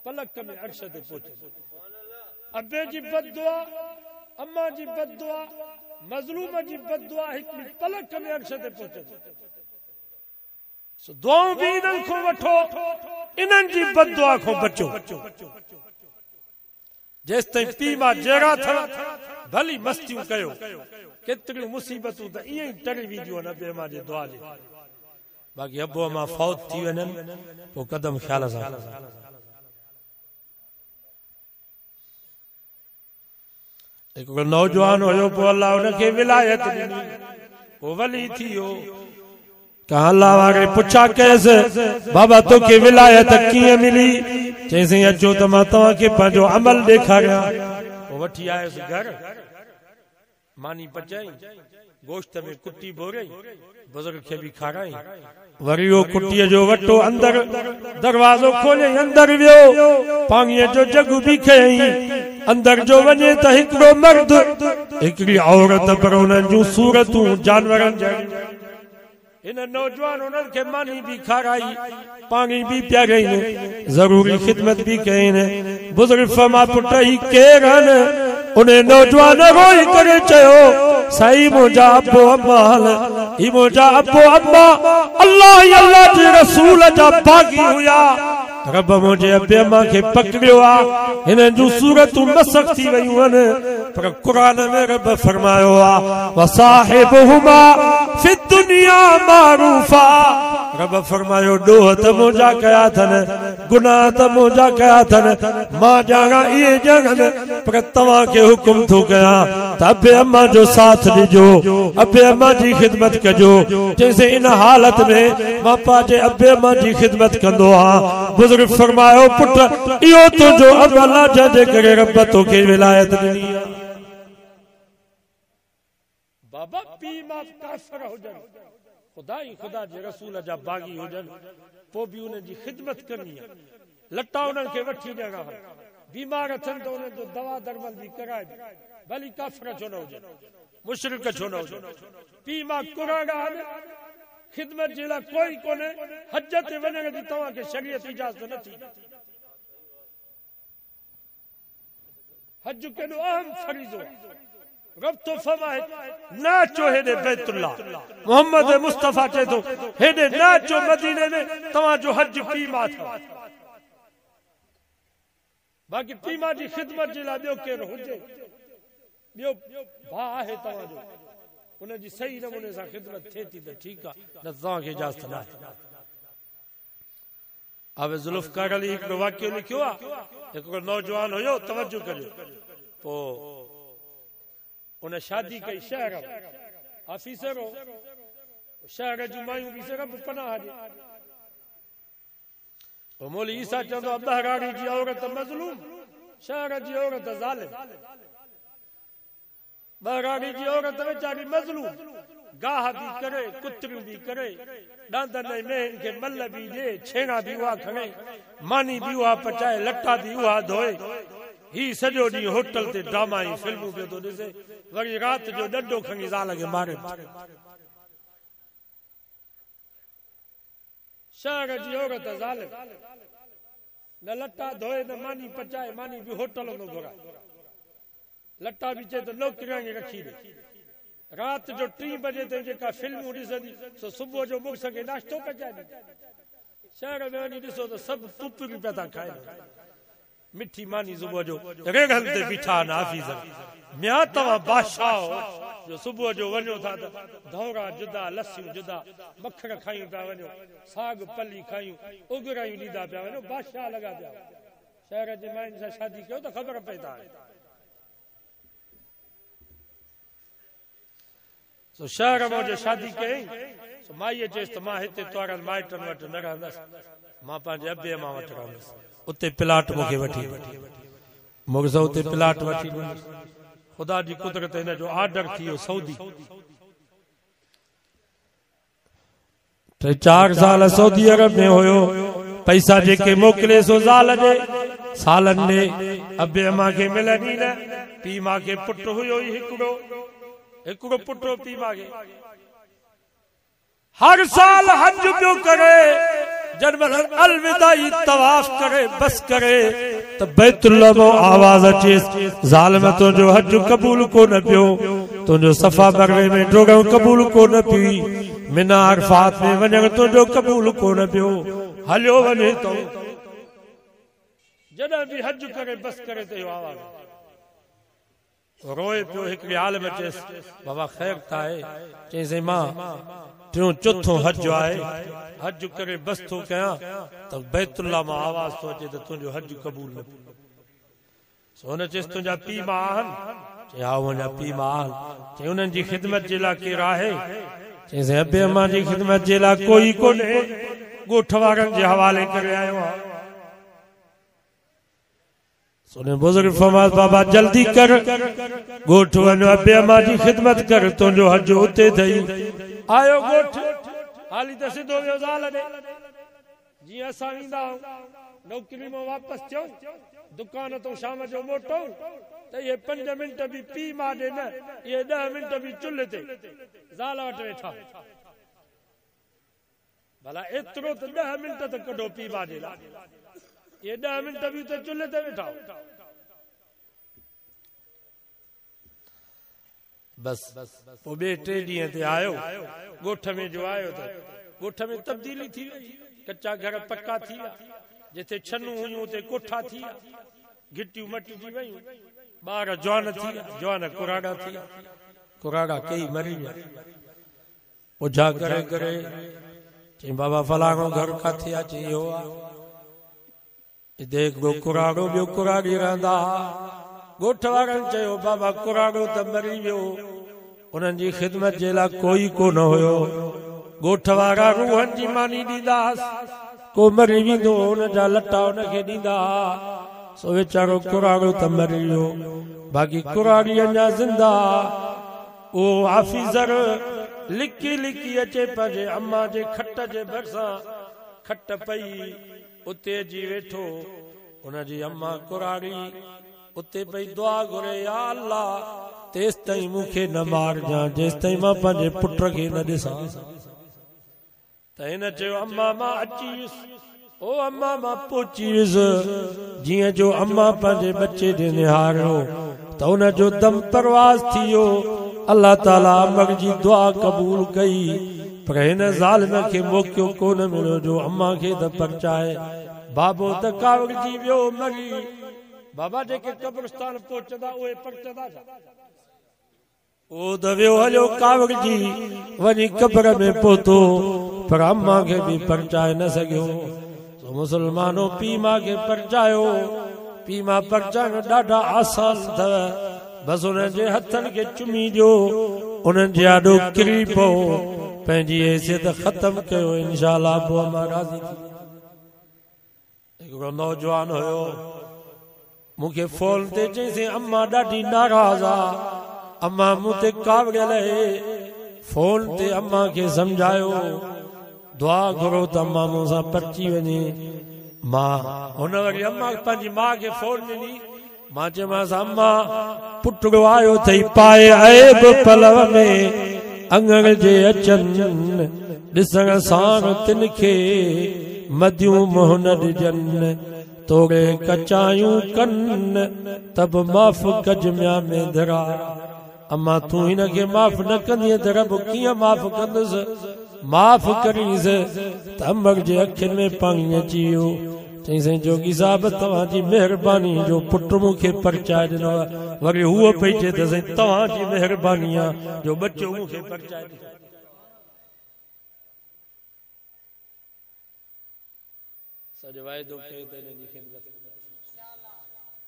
पलक में अर्श ते पहुचे। अबे जी बददुआ, अम्मा जी बददुआ, मज़लूम जी बददुआ हिकिड़ी पलक में अर्श ते पहुचे। दुआऊं भी इन्हनि खां वठो, इन्हनि जी बददुआ खां बचो। जेसि ताईं पीउ माउ जहिड़ा थियनि, भली मस्तियूं कयो, केतिरियूं मुसीबतूं त ईअं ई टरी वेंदियूं आहिनि अबे अम्मा जे दुआ जे। बाक़ी अबो अम्मा फौत थी वञनि पोइ कदम ख़्याल सां। हिकिड़ो नौजवान हुयो, पोइ अल्लाह हुनखे विलायत ॾिनी, पोइ वली थी वियो। कहा अल्लाह वारे पुछा कैसे बाबा तोखे विलायत कीअं मिली? चईं अचो त मां तव्हांखे पंहिंजो अमल ॾेखारियां। पोइ वठी आयुसि घर, मानी पचाई, गोश्त में कुटी भोरई, बुज़ुर्ग खे बि खाराई। वरी वो कुटीअ जो वटो अंदर दरवाज़ो खोले अंदर वियो, पाणीअ जो जग बि खयई। अंदर जो वञे त हिकिड़ो मर्द, हिकिड़ी औरत, पर उन्हनि जूं सूरतूं जानवरनि जहिड़ियूं। इन नौजवान उन्हनि खे मानी भी खाराई, पानी भी पियाराईं, जरूरी खिदमत भी कईन। बुजुर्ग फरमा पुट ही केर आहिनि? उन नौजवान रोई करे चयो साईं मुंहिंजा अबो अम्मा, ही मुंहिंजा अबो अम्मा अल्लाह अल्लाह जे रसूल जा बागी हुया। रब मुंहिंजे अबे अम्मा खे पकड़ियो आहे, हिननि जूं सूरतूं मसख़ थी वयूं आहिनि। पर क़ुरान में रब फरमायो आहे वसाहिबुहुमा फि दुनिया मारूफा। रब फरमायो ॾोह त मुंहिंजा कया अथनि, गुनाह त मुंहिंजा कया अथनि, मां ॼाणा इहे ॼाणनि, पर तव्हांखे हुकुम थो कयां त अबे अम्मा जो साथ ॾिजो, अबे अम्मा जी ख़िदमत कजो। जैसे इन हालत में मां पंहिंजे अबे अम्मा जी ख़िदमत कंदो आहियां। बुज़ुर्ग फरमायो पुट इहो तुंहिंजो अमल आहे जंहिंजे करे रब तोखे विलायत ॾिनी आहे। बाबा पी मां काफिर हुजन खुदा ही खुदा जे रसूल जा बागी हुजन पोइ बि उन्हनि जी ख़िदमत करणी आहे लटा उन्हनि खे वठी ॾियणा बीमार अथनि त उन्हनि जो दवा दरमल बि कराए भली काफिर छो न हुजनि मुशरिक छो न हुजनि पी मां कुराड़ा आहिनि ख़िदमत जे लाइ कोई कोन्हे हज ते वञण जी तव्हांखे शरीयत इजाज़त नथी हज केॾो अहम फरीज़ो रब तो फरमाए नाचो हेॾे बैतुल्लाह मोहम्मद मुस्तफ़ा चए थो हेॾे नाचो मदीने में तव्हांजो हज पी मां अथव बाक़ी पी मां जी ख़िदमत जे लाइ ॿियो केरु हुजे ॿियो भाउ आहे तव्हांजो उनजी सही नमूने सां ख़िदमत थिए थी त ठीकु आहे न तव्हांखे इजाज़त न आहे आवे ज़ुल्फ़कार अली हिकिड़ो वाक़ियो लिखियो आहे हिकिड़ो नौजवान हुयो तवजो करियो पोइ उन शादी कई शहर ऑफिसर हो शहर जूं मायूं बि सिर्फ़ पनाह ॾे मौली ईसा चवंदो आहे बहराड़ी जी औरत मज़लूम शहर जी औरत ज़ालिम बहराड़ी जी औरत वीचारी मज़लूम गाह भी करे कुतरियूं भी करे ॾांदनि ऐं मेहनि खे मल भी ॾे छेणा भी उहा खणे मानी भी उहा पचाए लटा भी उहा धोए ही सॼो ॾींहुं होटल ते ड्रामा ऐं फिल्मूं पियो थो ॾिसे वरी राति जो ॾंडो खणी ज़ाल खे मारे शहर जी औरत ज़ालिम न लटा धोए न मानी पचाए मानी भी होटल में घुराए लटा भी चए तो नौकरियां रखी ॾे रात जो 3 बजे ताईं जेका फिल्मूं ॾिसंदी सो सुबुह जो मुख खे नाश्तो पचाए ॾे शहर में वञी ॾिसो त सभु पुपरियूं पिया था खाइनि मिठी मानी सुबुह जो रेगल ते बीठा आहिनि हाफ़िज़ म्या तव्हां बादशाह जो सुबुह जो वञो था त धौरा जुदा लस्सियूं जुदा मखण खायूं पिया वञो साग पली खायूं उगरायूं ॾींदा पिया वञो बादशाह लॻा पिया शहर जे मायुनि सां शादी कयो त ख़बर पए था सो शहर में जो शादी कई सो माईअ चयसि त मां हिते तोरनि माइटनि वटि न रहंदसि मां पंहिंजे अबे मां वटि रहंदसि उते प्लाट मूंखे वठी मूंखे उते प्लाट वठी खुदा जी कुदरत हिन जो ऑर्डर थी वियो सऊदी 3-4 साल सऊदी अरब में हुयो पैसा जेके मोकिले सो ज़ाल जे सालनि ने अबे मां खे मिलनि ई न पीउ मां खे पुटु हुयो ई हिकिड़ो पुटु पीउ मां खे हर साल हज पियो करे जब अलविदाई तवाफ करे बस करे तो बैतुल्लाह में आवाज अचे ज़ालिम तुझो हज कबूल को न पियो तुझो सफा मरवे में ड्रोगो कबूल को न पी मिना अरफात में वञण तुझो कबूल को न पियो हलियो वञे तो जॾहिं भी हज करे बस करे तो आवाज रोए पियो हिकिड़े हाल में चेस बाबा ख़ैर था आहे चईं मां टियों चौथों हज आहे हज करे बस थो कयां त बैतुल्लाह मां आवाज थो अचे त तुंहिंजो हज कबूल न सो हुन चयसि तुंहिंजा पीउ मां आहिनि चई हा मुंहिंजा पीउ मां आहिनि चई उन्हनि जी ख़िदमत जे लाइ केरु आहे चईं अबे अम्मा जी ख़िदमत जे लाइ कोई कोन्हे ॻोठ वारनि जे हवाले करे आयो आहे सोने बुजुर्ग फरमाया बाबा जल्दी कर ॻोठ वञो अबे अम्मा जी ख़िदमत कर तुंहिंजो हज उते अथई आयो ॻोठ हाली त सिधो वियो ज़ाल ॾे जीअं असां ईंदा नौकरी में वापसि थियूं दुकान तो शाम जो मोटो त इहे 5 मिंट बि पीउ मां ॾे न इहे 10 मिंट बि चुल्हे ते ज़ाल वटि वेठा भला एतिरो त 10 मिंट त कढो पीउ मां ॾे इहे 10 मिंट बि त चुल्हे ते वेठा बस पोइ ॿिए 3 ॾींहं ते आयो ॻोठ में जो आयो त ॻोठ में तब्दीली थी वई कच्चा घर पक्का थी विया जिथे छनूं हुयूं उते कोठा थी विया गिटियूं मटिजी वयूं ॿार जवान थी विया जवान कुराड़ा थी विया कुराड़ा कई मरी विया पुछा करे करे चई बाबा फलाणो घर किथे आहे चई इहो आहे हिते हिकिड़ो कुराड़ो ॿियो कुराड़ी रहंदा ॻोठ वारनि चयो बाबा कुराड़ो त मरी वियो उन्हनि जी ख़िदमत जे लाइ कोई कोन हुयो ॻोठ वारा रूहनि जी मानी ॾींदासीं को मरी वेंदो हुनजा लटा हुनखे ॾींदा सो वीचारो कुराड़ो त मरी वियो बाक़ी कुराड़ी अञा ज़िंदा ओ हाफिज़र लिकी लिकी अचे पंहिंजे अम्मा जे खट जे भरिसां खट पई उते जी वेठो उनजी अम्मा कुराड़ी उते पई दुआ घुरे या अल्लाह तेस ताईं मूंखे न मारजां जेस ताईं मां पंहिंजे पुट खे न ॾिसां त हिन चयो अम्मा मां अची वियुसि ओ अम्मा मां पहुची वियुसि जीअं जो अम्मा पंहिंजे बच्चे खे निहारियो त उनजो दम परवाज़ थी वियो अल्लाह ताला अमर जी दुआ क़बूल कई पर हिन ज़ालिम खे मौक़ो कोन मिलियो जो अम्मा खे त परचाए बाबो त कावड़जी वियो मरी बाबा जेके कब्रिस्तान पहुचंदा उहे परचंदा ओ त वियो हलियो कावड़जी वञी कब्र में पहुतो पर अम्मा खे बि परचाए न सघियो मुसलमानो पीउ मां खे परचायो पीउ मां परचाइण ॾाढा आसान अथव बसि उन्हनि जे हथनि खे चुमी ॾियो उन्हनि जे आॾो किरी पओ पंहिंजी हैसियत ख़तम कयो इंशाअल्लाह पोइ अम्मा राज़ी थी हिकिड़ो नौजवान हुयो मूंखे फोन ते चईंसि अम्मा ॾाढी नाराज़ आहे अम्मा मूं ते कावड़ियल आहे फोन ते अम्मा खे सम्झायो दुआ घुरो त अम्मा मूं सां परची वञे मां हुन वरी अम्मा पंहिंजी माउ खे फोन ॾिनी मां चयोमांसि अम्मा पुटड़ो आयो अथई पाए ऐब पलव में अंगण जे अचनि ॾिसण साण तिन खे मदियूं मोह न ॾिजनि तोड़े कचायूं कनि तब माफ़ कज म्या में धरा अम्मा तूं हिन खे माफ़ न कंदीअ त रब कीअं माफ़ कंदुसि माफ़ करीस त अमर जे अखियुनि में पाणी अची वियो चईं जोगी साहब तव्हांजी महिरबानी जो पुट मूंखे परचाए ॾिनो वरी हूअ पई चए त साईं तव्हांजी महिरबानी आहे जो बच्चो मूंखे परचाए ॾिनो सॼो वाइदो कयो त हिनजी ख़िदमत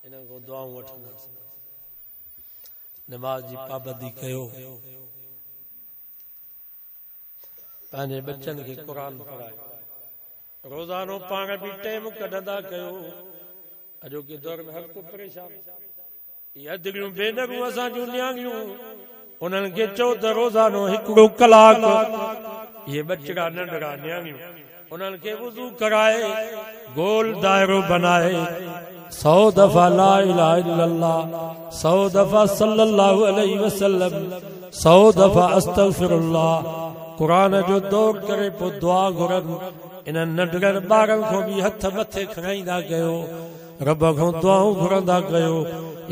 हिननि खां दुआऊं वठंदासीं नमाज़ जी पाबंदी कयो पंहिंजे बच्चनि खे क़ुरान पढ़ायो रोज़ानो पाण बि टाइम कढंदा कयो अॼोके दौर में हर को परेशान इहे अधरियूं भेनरूं असां जूं न्याणियूं उन्हनि खे चओ त रोज़ानो हिकिड़ो कलाक इहे बचड़ा नंढड़ा न्याणियूं उन्हनि खे वुज़ू कराए गोल दायरो बनाए 100 दफ़ा ला इलाहा इल्लल्लाह 100 दफ़ा सल्लल्लाहु अलैहि वसल्लम 100 दफ़ा अस्तगफिरुल्लाह कुरान जो दौर करे पोइ दुआ घुरनि इन्हनि नंढड़नि ॿारनि खां बि हथ मथे खणाईंदा कयो रब खां दुआऊं घुरंदा कयो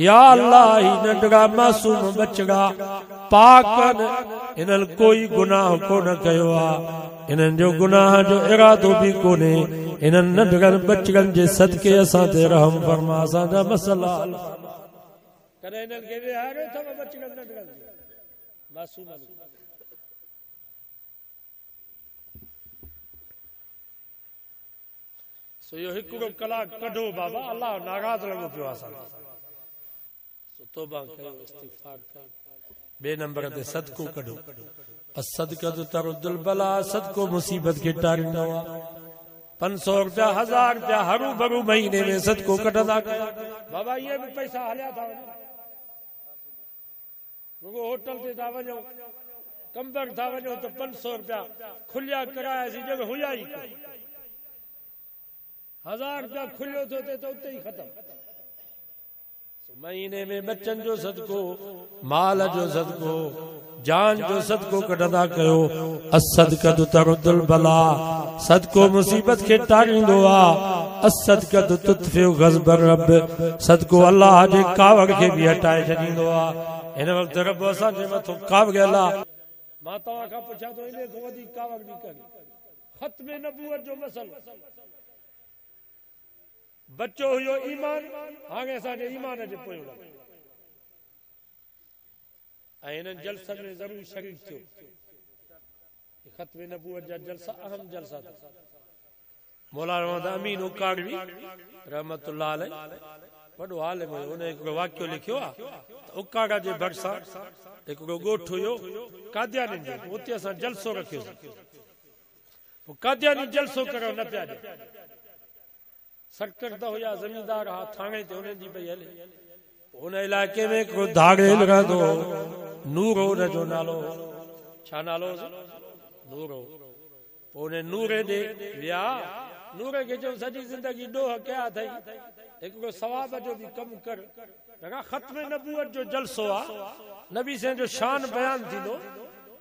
या अल्लाह ही नंढड़ा मासूम बचड़ा पाक इन्हनि कोई गुनाह कोन कयो आहे इन्हनि जो गुनाह जो इरादो बि कोन्हे इन्हनि नंढड़नि बचड़नि जे सदके असां ते रहम फरमा असांजा मसला कॾहिं इन्हनि खे विहारियो अथव बचड़नि नंढड़नि मासूमनि सो यो हिकिड़ो कलाक कढो बाबा अल्लाह नाराज़ लॻो पियो आहे सो तौबा कयो इस्तिग़फ़ार कयो ॿिए नंबर ते सदको कढो असदक़तु तरुद्दुल बला सदको मुसीबत खे टारींदो आहे 500 रुपया 1000 रुपया हरू भरू महीने में सदको कढंदा बाबा ये भी पैसा हलिया था रुगो होटल ते था वञो कंबर था वञो तो 500 रुपया खुलिया करायासीं जगह हुया ही 1000 रुपया खुलियो तो उते ही खत्म महीने में बच्चन जो सदको माल जो सदको जान जो सदको कढंदा कयो असदक़तु तरुद्दुल बला सदको मुसीबत खे टारींदो आहे असदक़तु तुत्फिउ ग़ज़ब रब सदको अल्लाह जे कावड़ खे बि हटाए छॾींदो आहे हिन वक़्तु रब असांजे मथां कावड़ियल आहे मां तव्हां खां पुछां थो इन खां वधीक कावड़ बि करे ख़त्म नबूवत जो मसलो बच्चो हुयो ईमान हाणे असांजे ईमान जे पोइ ऐं हिननि जलसनि में ज़रूरु शरीक थियो ख़त्म नबूवत जा जलसा अहम जलसा मौलाना मोहम्मद अमीन उकाड़वी रहमतुल्लाह अलैह वॾो आलिम हुयो हुन हिकिड़ो वाक़ियो लिखियो आहे त उकाड़ा जे भरिसां हिकिड़ो ॻोठु हुयो कादियानी जो उते असां जलसो रखियोसीं पोइ कादियानी जलसो करो न पिया ॾियनि सरकरदा हुया ज़मींदार हा थाणे ते उन्हनि जी पई हले हुन इलाइक़े में हिकिड़ो धाड़ेल रहंदो नूरो न जो नालो छा नालो नूरो पोइ नूरे दे विया नूरे के जो सॼी ज़िंदगी ॾोह कया अथई हिकिड़ो सवाब जो बि कमु कर ख़त्म नबूअत जो जलसो आहे नबी साईं जो शान बयान थींदो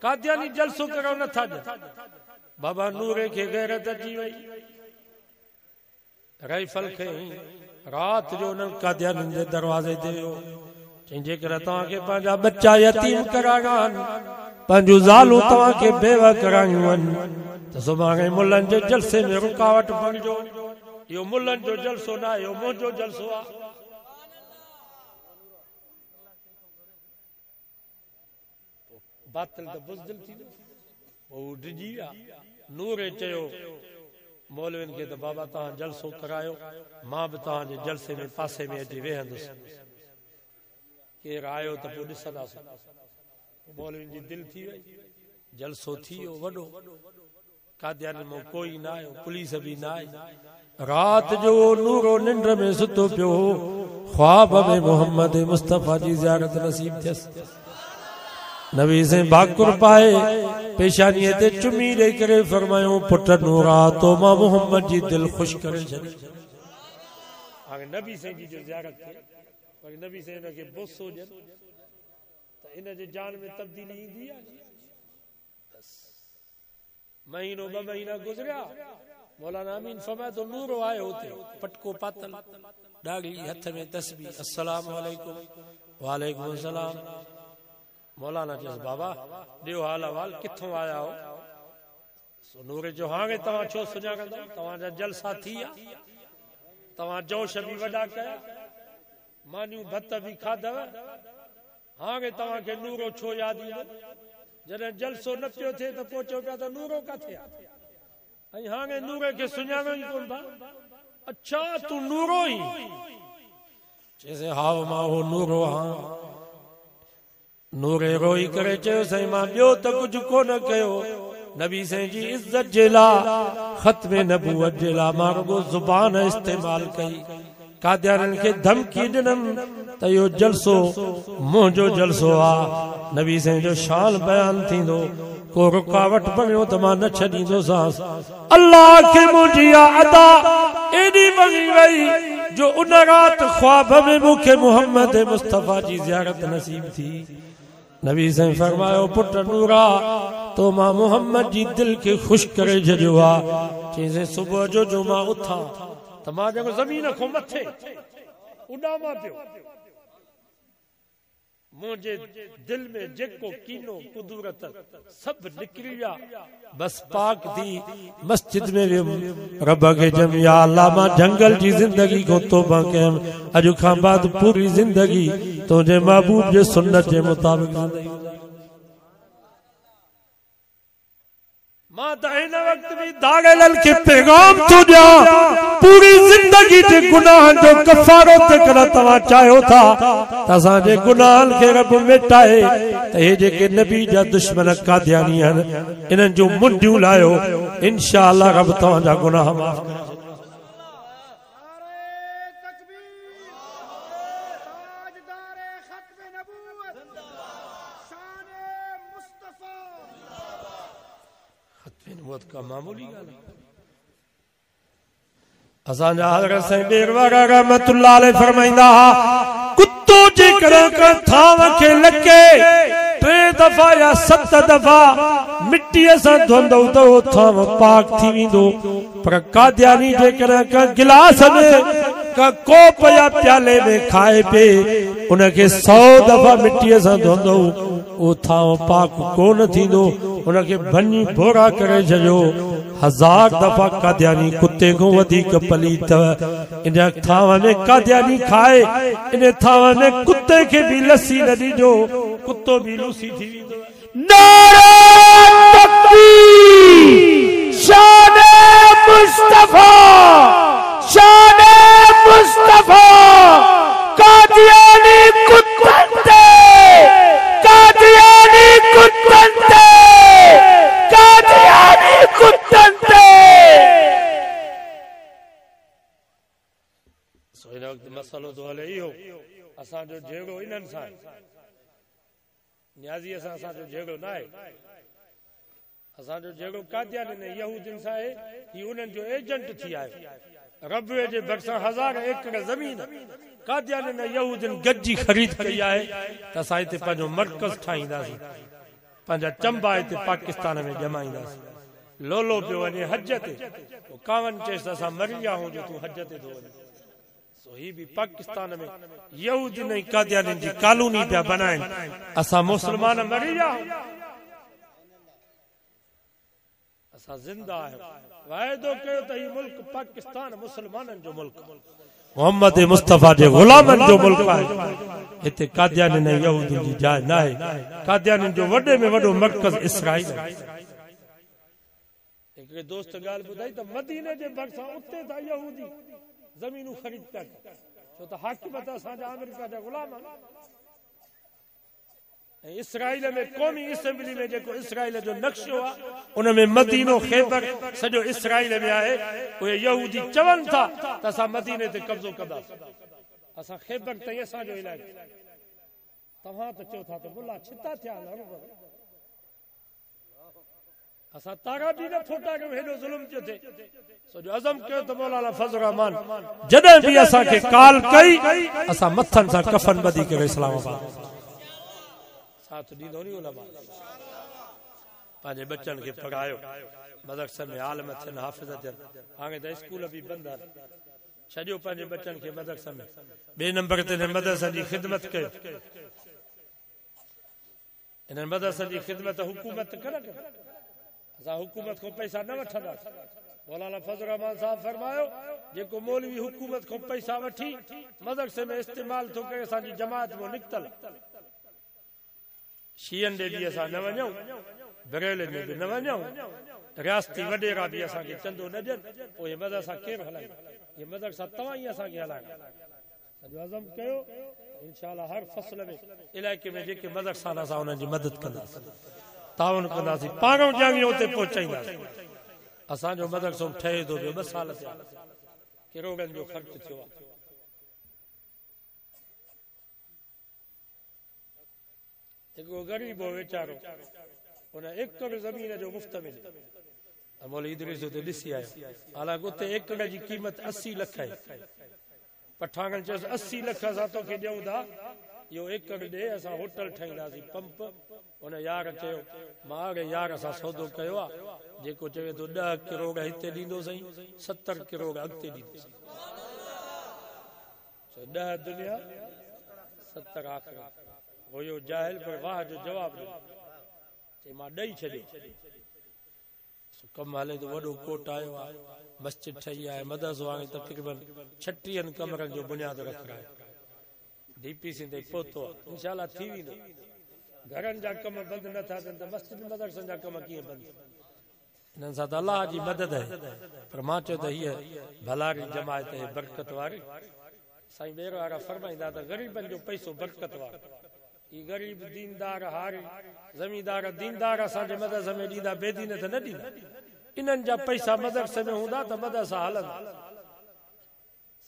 कादियानी जलसो करो नथा ॾियनि बाबा नूरे खे गैरत अची वई राइफल खे रात जो उन्हनि कादियानी जे दरवाज़े ते वियो चई जेकर तव्हांखे पंहिंजा बच्चा यतीम कराइणा आहिनि पंहिंजूं ज़ालूं तव्हांखे बेवा कराइणियूं आहिनि त सुभाणे मुल्हनि जे जलसे में रुकावट बणिजो इहो मुल्हनि जो जलसो न आहे इहो मुंहिंजो जलसो आहे बातिल त बुज़दिल थींदो पोइ डिॼी विया नूरे चयो मौलवियुनि खे त बाबा तव्हां जलसो करायो मां बि तव्हांजे जलसे में पासे में अची वेहंदुसि केरु आयो त पोइ ॾिसंदासीं मौलवियुनि जी दिलि थी वई जलसो थी वियो वॾो कादियानी में कोई न आयो पुलिस बि न आई रात जो नूरो निंड में सुतो पियो ख्वाब में मोहम्मद मुस्तफा जी ज़ियारत नसीब थियसि नबी से भाकुर पाए पेशानीअ ते चुमी ॾेई करे फरमायो पुट नूरा तो मां मोहम्मद जी दिल खुश करे छॾी हाणे नबी से जी जो ज़ियारत थिए पर नबी से हिन खे बुस हुजनि त इन जे जान में तब्दीली ईंदी आहे महीनो ॿ महीना गुज़रिया मौलाना अमीन फरमाए तो नूरो आयो हुते पटको पातल ॾाढ़ी हथ में तस्बीह अस्सलाम वालेकुम वालेकुम अस्सलाम मौलाना चयसि बाबा ॾियो हाल अहवाल किथों आया हो नूरे जो हाणे तव्हां छो सुञाणंदा तव्हांजा जलसा थी विया तव्हां जोश बि वॾा कया मानियूं भत बि खाधव हाणे तव्हांखे नूरो छो यादि ईंदो जॾहिं जलसो न पियो थिए त पोइ चओ पिया त नूरो किथे आहे ऐं हाणे नूरे खे सुञाणो ई कोन था अच्छा तूं नूरो ई चइसि हा मां हो नूरो आहियां नूरे रोई करे चयो साईं मां ॿियो त कुझु कोन कयो नबी साईं जी इज़त जे लाइ ख़त्म नबूवत जे लाइ मां रुगो ज़ुबान इस्तेमाल कई कादियाननि खे धमकी ॾिनमि त इहो जलसो मुंहिंजो जलसो आहे नबी साईं जो शान बयान थींदो को रुकावट बणियो त मां न छॾींदोसांसि अल्लाह खे मुंहिंजी अदा एॾी वणी वई जो उन राति ख्वाब में मूंखे मोहम्मद मुस्तफा जी ज़ियारत नसीब थी नबी साईं फरमायो पुट नूरा तो मां मोहम्मद जी दिल खे ख़ुशि करे छॾियो आहे चईं सुबुह जो मां उथां त मां ॼण ज़मीन खां मथे उॾामां पियो मुंहिंजे दिल में जेको कीनो कुदरत सभु निकिरी विया बस पाक थी मस्जिद में वियुमि रब खे चयुमि या अल्लाह मां जंगल जी ज़िंदगी को तौबा कयमि अॼु खां बाद पूरी ज़िंदगी तुंहिंजे महबूब जे सुन्नत जे मुताबिक़ मां त हिन वक्त भी दागेलल के पैगाम थो ॾियां पूरी जिंदगी जे गुनाहनि जो कफ़ारो ते कर तव्हां चाहियो था त असांजे गुनाहनि खे रब मिटाए त हे जेके नबी जा दुश्मन कादियानी आहिनि इन्हनि जूं मुंडियूं लाहियो इंशाअल्लाह रब तव्हांजा गुनाह माफ़ करे का मामूली असांजा हज़रत साईं डेरवारा रहमतुल्लाह अलैहि फरमाईंदा कुत्तो जेकर का थाव खे लके 3 दफ़ा या 7 दफ़ा मिट्टीअ सां धोंदो त उहो थाव पाक थी वेंदो पर कादियानी जेकर का गिलास में का कोप या प्याले में खाए पे उनखे 100 दफ़ा मिट्टीअ सां धोंदो वो थाव पाक कोन थींदो उनखे भञी भोरा करे छॾियो 1000 दफ़ा कादियानी कुत्ते को वधीक पलीत इन थाव में कादियानी खाए इन थाव में कुत्ते के भी लस्सी न ॾिजो कुत्तो भी लूसी थी वेंदो नारा तकबीर शान मुस्तफा कादियानी कुत्ते कादियानी कुत्ते सो इन वक्त मसलो तो हले इहो असांजो जहिड़ो इन्हनि सां न्याज़ी असांजो झेड़ो न आहे असांजो झेड़ो कादियान ने यहूदिन सां आहे ही उन्हनि जो एजेंट थी आयो रबवे जे भरिसां 1000 एकड़ ज़मीन कादियान ने यहूदिन गॾिजी ख़रीद कई आहे त असां हिते पंहिंजो मर्कज़ ठाहींदासीं पंहिंजा चंबा हिते पाकिस्तान में ॼमाईंदासीं लोलो पियो वञे हज ते कावन चएसि असां मरी विया आहियूं जो तूं हज ते थो वञे सो ही बि पाकिस्तान में यहूदिन ऐं कादियानिन जी कॉलोनी पिया बनाइनि असां मुस्लमान मरी विया आहियूं असां ज़िंदा आहियूं वाइदो कयो त ही मुल्क पाकिस्तान मुसलमाननि जो मुल्क मोहम्मद मुस्तफा जे गुलामनि जो मुल्क आहे हिते कादियानिन ऐं यहूदिन जी जाइ न आहे कादियानिन जो वॾे में वॾो मर्कज़ इसराइल आहे हिकिड़े दोस्त ॻाल्हि ॿुधाई त मदीने जे भरिसां उते था यहूदी ज़मीनूं ख़रीद कनि छो त हाकिम त असांजा अमेरिका जा गुलाम ऐं इसराइल में क़ौमी असेंबली में जेको इसराइल जो नक्शो आहे उन में मदीनो ख़ैबर सॼो इसराइल में आहे उहे यहूदी चवनि था त असां मदीने ते कब्ज़ो कंदासीं असां ख़ैबर ताईं असांजो इलाइक़ो तव्हां त चओ था त मुला छिता थिया असां तारा बि न फोटा कयूं हेॾो ज़ुल्म पियो थिए सो जो अज़म कयो त मौलाना फज़ल रहमान जॾहिं बि असांखे कॉल कई असां मथनि सां कफन ॿधी करे इस्लामाबाद साथ ॾींदो नी उलमा पंहिंजे बच्चनि खे पढ़ायो मदरसे में आलिम थियनि हाफ़िज़ थियनि हाणे त स्कूल बि बंदि आहिनि छॾियो पंहिंजे बच्चनि खे मदरसे में ॿिए नंबर ते मदरसनि जी ख़िदमत कयो इन्हनि मदरसनि जी ख़िदमत हुकूमत करे असां हुकूमत खां पैसा न वठंदासीं मौलाना फज़ल रहमान साहब फरमायो जेको मौलवी हुकूमत खां पैसा वठी मदरसे में इस्तेमाल थो करे असांजी जमात में निकतल शीयनि ॾे बि असां न वञूं बरेली में बि न वञूं रियासती वॾेरा बि असांखे चंदो न ॾियनि पोइ हे मदरसा केरु हलाए हे मदरसा तव्हां ई असांखे हलाइणा सॼो अज़म कयो इंशाअल्लाह हर फसल में इलाइक़े में जेके मदरसा असां उन्हनि जी मदद कंदासीं तावन कंदासीं पाणो ॼाणियो उते पहुचाईंदासीं असांजो मदरसो ठहे थो पियो 2 साल थिया किरोड़नि जो ख़र्च थियो आहे हिकिड़ो ग़रीब हो वीचारो उन एकड़ ज़मीन जो मुफ़्त मिले मौलवी इदरीस उते ॾिसी आयो हालांकि उते एकड़ जी क़ीमत 80 लख आहे पठाणनि चयोसि 80 लख असां तोखे ॾियूं था इहो एकड़ ॾे असां होटल ठाहींदासीं पंप उन यार चयो मां अड़े यार असां सौदो कयो आहे जेको चवे थो 10 किरोड़ हिते ॾींदो साईं 70 किरोड़ अॻिते ॾींदो 10 दुनिया 70 आख़िरत हुयो जाहिल पर वाह जो जवाब ॾिनो चई मां ॾेई छॾियो कमु हले थो वॾो कोट आयो आहे मस्जिद ठही आहे मदरसो हाणे तक़रीबन 36 कमरनि जो बुनियाद रखायो डीपीसी ते पहुतो आहे इंशाअल्लाह थी वेंदो घरनि जा कम बंदि नथा थियनि त मस्जिद मदरसनि जा कम कीअं बंदि हिननि सां त अलाह जी मदद आहे पर मां चयो त हीअ भलारी जमायत आहे बरकत वारी साईं ॿेर वारा फरमाईंदा त ग़रीबनि जो पैसो बरकत वारो ही गरीब दीनदार हारी ज़मींदार दीनदार असांजे मदरसे में ॾींदा बेदीन त न ॾींदा इन्हनि जा पैसा मदरसे में हूंदा त मदरसा हलंदा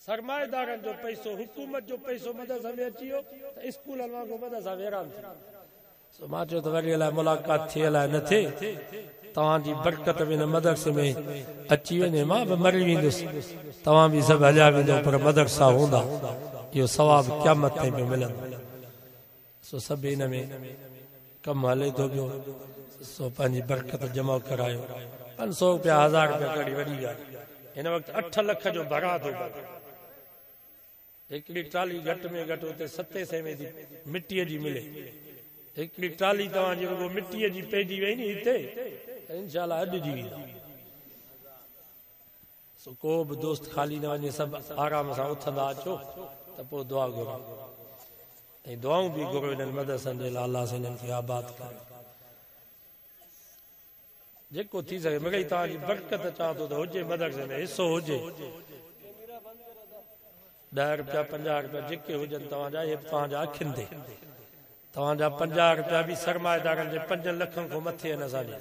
सरमाएदारनि जो पैसो हुकूमत जो पैसो मदरसे में अची वियो त स्कूलनि वांगुरु मदरसा वेरान थी सो मां चयो त वरी अलाए मुलाक़ात थियल आहे न थिए तव्हांजी बरकत बि हिन मदरसे में अची वञे मां बि मरी वेंदुसि तव्हां बि सभु हलिया वेंदो पर मदरसा हूंदा इहो सवाबु क़यामत ताईं पियो मिलंदो सो सभु हिन में कमु हले थो पियो सो पंहिंजी बरकत जमा करायो 500 रुपया 1000 रुपया कड़ी वॾी ॻाल्हि हिन वक़्तु 8 लख जो भरा थो हिकिड़ी ट्राली घटि में घटि उते 700 में मिटीअ जी मिले हिकिड़ी ट्राली तव्हांजी रुगो मिटीअ जी पइजी वई नी हिते इंशाअल्लाह अॼु जी सो को बि दोस्त ख़ाली न वञे सभु आराम सां उथंदा अचो त पोइ दुआ घुरो ऐं दुआऊं बि घुरो हिननि मदरसनि जे लाइ अलाह सां हिननि खे आबाद करे जेको थी सघे मगर तव्हांजी बरकत चाह थो त हुजे मदरसे में हिसो हुजे 10 रुपया 50 रुपया जेके हुजनि तव्हांजा इहे तव्हांजा अखियुनि ते तव्हांजा 50 रुपया बि सरमाएदारनि जे 5 लखनि खां मथे आहिनि असांजे